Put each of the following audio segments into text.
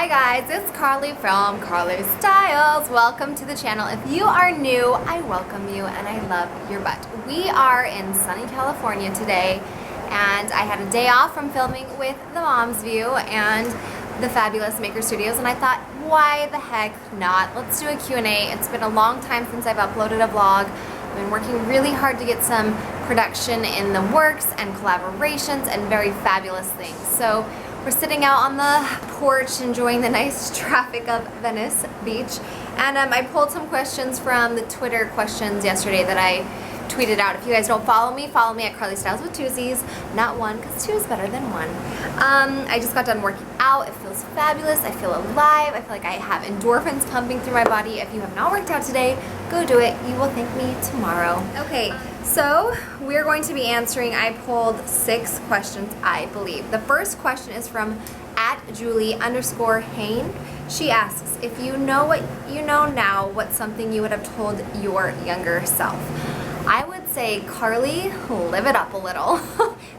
Hi guys, it's Carly from CarlieStylez. Welcome to the channel. If you are new, I welcome you and I love your butt. We are in sunny California today and I had a day off from filming with the Mom's View and the fabulous Maker Studios, and I thought, why the heck not? Let's do a Q&A. It's been a long time since I've uploaded a vlog. I've been working really hard to get some production in the works and collaborations and very fabulous things. So we're sitting out on the porch enjoying the nice traffic of Venice Beach, and I pulled some questions from the Twitter questions yesterday that I tweeted out. If you guys don't follow me at CarlieStylez with two Z's, not one, because two is better than one. I just got done working out. It feels fabulous. I feel alive. I feel like I have endorphins pumping through my body. If you have not worked out today, go do it. You will thank me tomorrow. Okay, so we're going to be answering, I pulled 6 questions, I believe. The first question is from @Julie_Hain. She asks, if you know what you know now, what's something you would have told your younger self? I would say, Carly, live it up a little.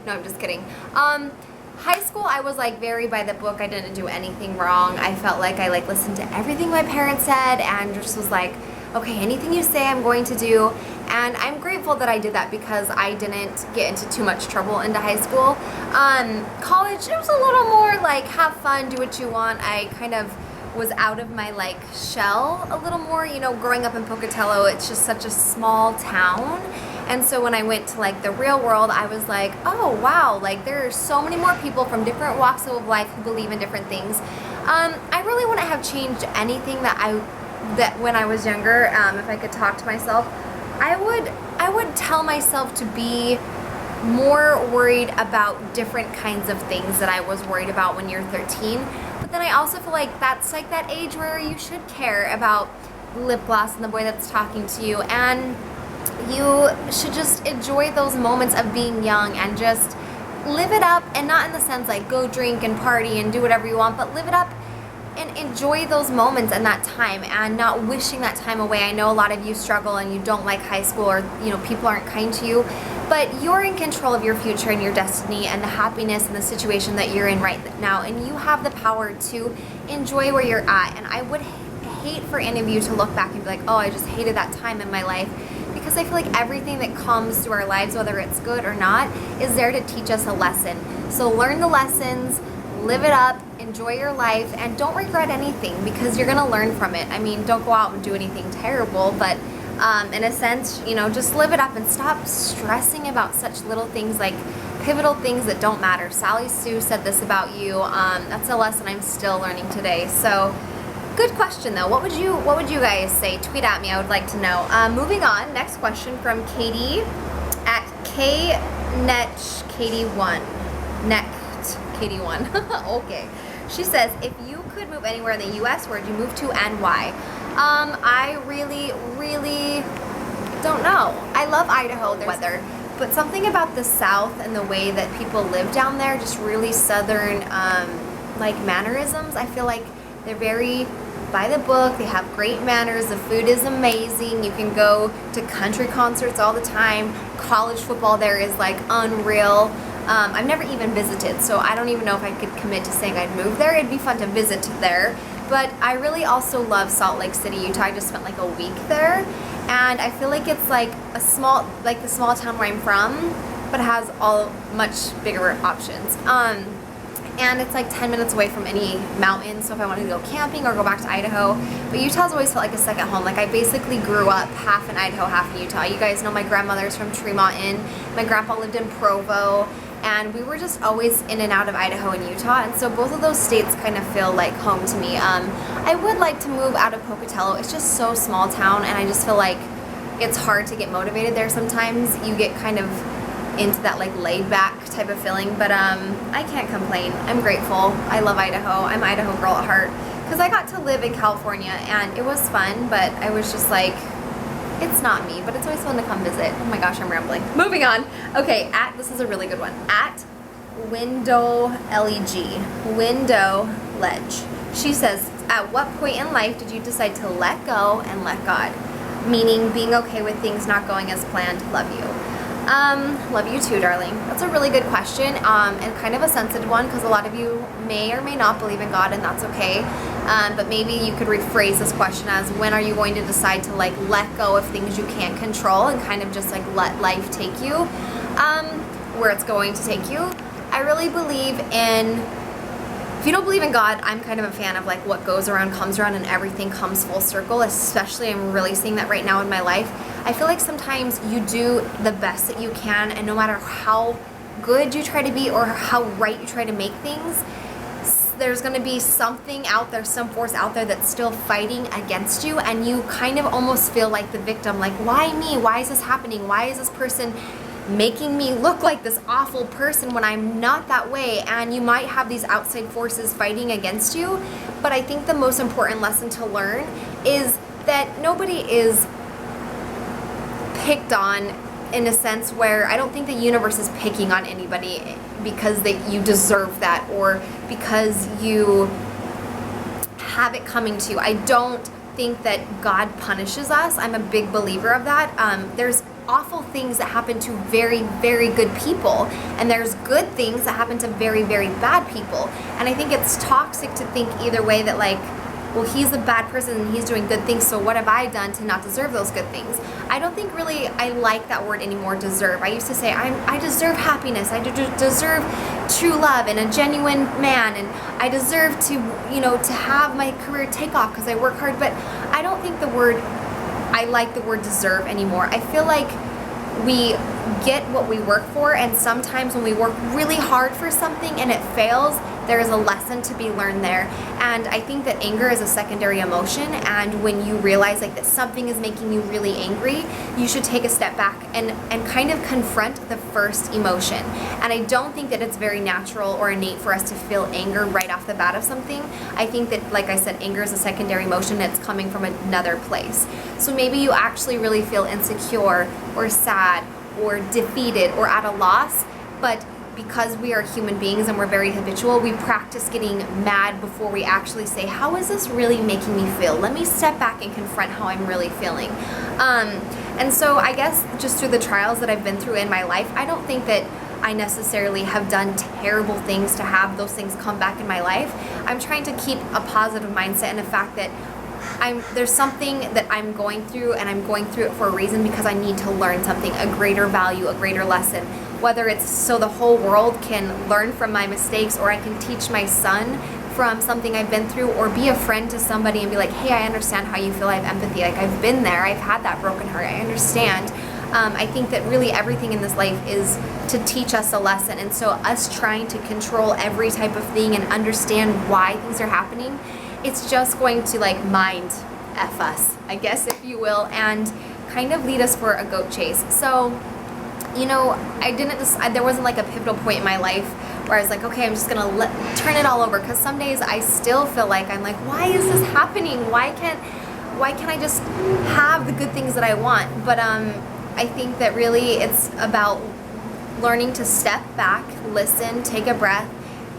No, I'm just kidding. High school, I was like very by the book. I didn't do anything wrong. I felt like I listened to everything my parents said and just was like, okay, anything you say I'm going to do. And I'm grateful that I did that because I didn't get into too much trouble into high school. College, it was a little more like have fun, do what you want. I kind of was out of my shell a little more, you know, growing up in Pocatello. It's just such a small town, and so when I went to the real world, I was like, oh wow, there are so many more people from different walks of life who believe in different things. I really wouldn't have changed anything that when I was younger. If I could talk to myself, I would tell myself to be more worried about different kinds of things that I was worried about when you're 13. But then I also feel like that's that age where you should care about lip gloss and the boy that's talking to you, and you should just enjoy those moments of being young and just live it up, and not in the sense go drink and party and do whatever you want, but live it up and enjoy those moments and that time and not wishing that time away. I know a lot of you struggle and you don't like high school, or people aren't kind to you, but you're in control of your future and your destiny and the happiness and the situation that you're in right now, and you have the power to enjoy where you're at. And I would hate for any of you to look back and be like, oh, I just hated that time in my life, because I feel like everything that comes through our lives, whether it's good or not, is there to teach us a lesson. So learn the lessons, live it up, enjoy your life, and don't regret anything, because you're gonna learn from it. I mean, don't go out and do anything terrible, but in a sense, just live it up and stop stressing about such little things, pivotal things that don't matter. Sally Sue said this about you. That's a lesson I'm still learning today. So good question though. What would you guys say? Tweet at me, I would like to know. Moving on, next question from Katie @KNetchKatie1. Katie1. Okay. She says, if you could move anywhere in the US, where'd you move to and why? I really don't know. I love Idaho, there's weather, but something about the South and the way that people live down there, just really Southern mannerisms. I feel like they're very by the book. They have great manners. The food is amazing. You can go to country concerts all the time. College football there is unreal. I've never even visited, so I don't even know if I could commit to saying I'd move there. It'd be fun to visit there, but I really also love Salt Lake City, Utah. I just spent a week there, and I feel like it's a small, the small town where I'm from, but it has all much bigger options. And it's 10 minutes away from any mountain, so if I wanted to go camping or go back to Idaho. But Utah's always felt like a second home. I basically grew up half in Idaho, half in Utah. You guys know my grandmother's from Tremont Inn. My grandpa lived in Provo, and we were just always in and out of Idaho and Utah, and so both of those states kind of feel like home to me. I would like to move out of Pocatello. It's just so small town, and I just feel like it's hard to get motivated there sometimes. You get kind of into that laid back type of feeling, but I can't complain. I'm grateful. I love Idaho. I'm an Idaho girl at heart, because I got to live in California and it was fun, but I was just it's not me, but it's always fun to come visit. Oh my gosh, I'm rambling. Moving on. Okay, this is a really good one. Window Ledge. She says, at what point in life did you decide to let go and let God? Meaning being okay with things not going as planned. Love you. Love you too, darling. That's a really good question, and kind of a sensitive one, because a lot of you may or may not believe in God, and that's okay. But maybe you could rephrase this question as, when are you going to decide to like let go of things you can't control and kind of just like let life take you where it's going to take you? I really believe in, if you don't believe in God, I'm kind of a fan of like what goes around comes around and everything comes full circle. Especially, I'm really seeing that right now in my life. I feel like sometimes you do the best that you can, and no matter how good you try to be or how right you try to make things, there's going to be something out there, some force out there that's still fighting against you, and you kind of almost feel like the victim, like, why me? Why is this happening? Why is this person making me look like this awful person when I'm not that way? And you might have these outside forces fighting against you, but I think the most important lesson to learn is that nobody is picked on, in a sense where I don't think the universe is picking on anybody because you deserve that or because you have it coming to you. I don't think that God punishes us. I'm a big believer of that. There's awful things that happen to very, very good people, and there's good things that happen to very, very bad people. And I think it's toxic to think either way, that like, well, he's a bad person and he's doing good things, so what have I done to not deserve those good things? I don't think really I like that word anymore, deserve. I used to say I deserve happiness, I deserve true love and a genuine man, and I deserve to, to have my career take off because I work hard, but I don't think I like the word deserve anymore. I feel like we get what we work for, and sometimes when we work really hard for something and it fails, there is a lesson to be learned there. And I think that anger is a secondary emotion, and when you realize like that something is making you really angry, you should take a step back and kind of confront the first emotion. And I don't think that it's very natural or innate for us to feel anger right off the bat of something. I think that, like I said, anger is a secondary emotion that's coming from another place. So maybe you actually really feel insecure or sad or defeated or at a loss, but because we are human beings and we're very habitual, we practice getting mad before we actually say, how is this really making me feel? Let me step back and confront how I'm really feeling. And so I guess just through the trials that I've been through in my life, I don't think that I necessarily have done terrible things to have those things come back in my life. I'm trying to keep a positive mindset and the fact that there's something that I'm going through, and I'm going through it for a reason, because I need to learn something, a greater value, a greater lesson. Whether it's so the whole world can learn from my mistakes, or I can teach my son from something I've been through, or be a friend to somebody and be like, hey, I understand how you feel, I have empathy, like I've been there, I've had that broken heart, I understand. I think that really everything in this life is to teach us a lesson, and so us trying to control every type of thing and understand why things are happening, it's just going to like mind F us, I guess, if you will, and kind of lead us for a goat chase. So, there wasn't like a pivotal point in my life where I was like, okay, I'm just gonna turn it all over, because some days I still feel like I'm like, why is this happening? Why can't I just have the good things that I want? But I think that really it's about learning to step back, listen, take a breath,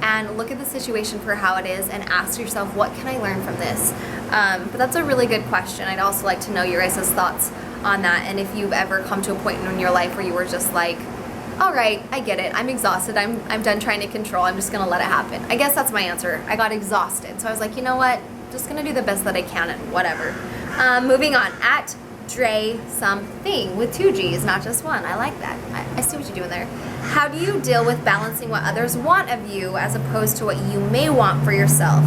and look at the situation for how it is and ask yourself, what can I learn from this? But that's a really good question. I'd also like to know your guys' thoughts on that, and if you've ever come to a point in your life where you were just like, all right, I get it, I'm exhausted, I'm done trying to control, I'm just gonna let it happen. I guess that's my answer. I got exhausted, so I was like, you know what, just gonna do the best that I can and whatever. Moving on, at Dre something with 2 G's, not just one. I like that. I see what you're doing there. How do you deal with balancing what others want of you as opposed to what you may want for yourself?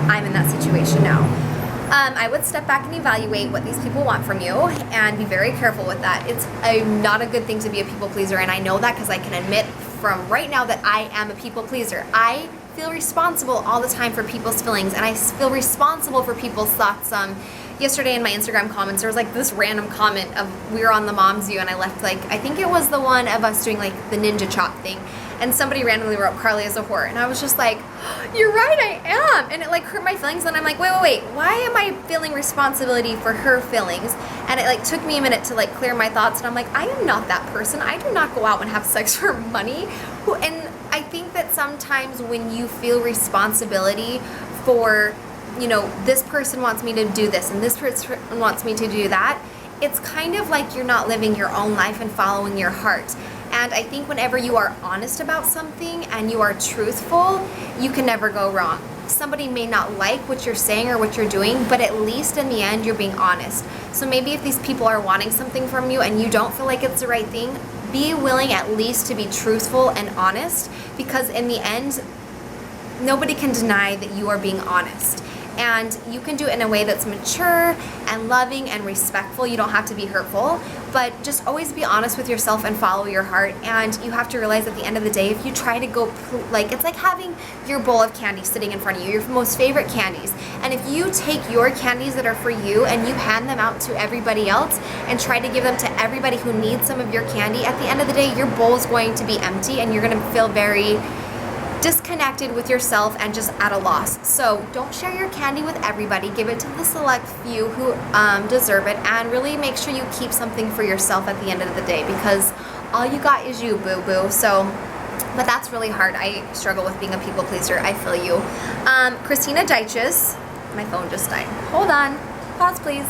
I'm in that situation now. I would step back and evaluate what these people want from you and be very careful with that. It's not a good thing to be a people pleaser, and I know that because I can admit from right now that I am a people pleaser. I feel responsible all the time for people's feelings, and I feel responsible for people's thoughts. Yesterday in my Instagram comments, there was like this random comment of, we were on the Mom's View, and I left like, I think it was the one of us doing like the ninja chop thing, and somebody randomly wrote Carly is a whore, and I was just like, you're right, I am, and it like hurt my feelings, and I'm like, wait, why am I feeling responsibility for her feelings? And it like took me a minute to like clear my thoughts, and I'm like, I am not that person. I do not go out and have sex for money. And I think that sometimes when you feel responsibility for, this person wants me to do this and this person wants me to do that, it's kind of like you're not living your own life and following your heart. And I think whenever you are honest about something and you are truthful, you can never go wrong. Somebody may not like what you're saying or what you're doing, but at least in the end, you're being honest. So maybe if these people are wanting something from you and you don't feel like it's the right thing, be willing at least to be truthful and honest, because in the end, nobody can deny that you are being honest. And you can do it in a way that's mature and loving and respectful. You don't have to be hurtful, but just always be honest with yourself and follow your heart. And you have to realize at the end of the day, if you try to go, like, it's like having your bowl of candy sitting in front of you, your most favorite candies. And if you take your candies that are for you and you hand them out to everybody else and try to give them to everybody who needs some of your candy, at the end of the day, your bowl is going to be empty and you're going to feel very disconnected with yourself and just at a loss. So don't share your candy with everybody. Give it to the select few who deserve it, and really make sure you keep something for yourself at the end of the day, because all you got is you, boo-boo. So, but that's really hard. I struggle with being a people pleaser. I feel you. Christina Deiches, my phone just died. Hold on. Pause, please.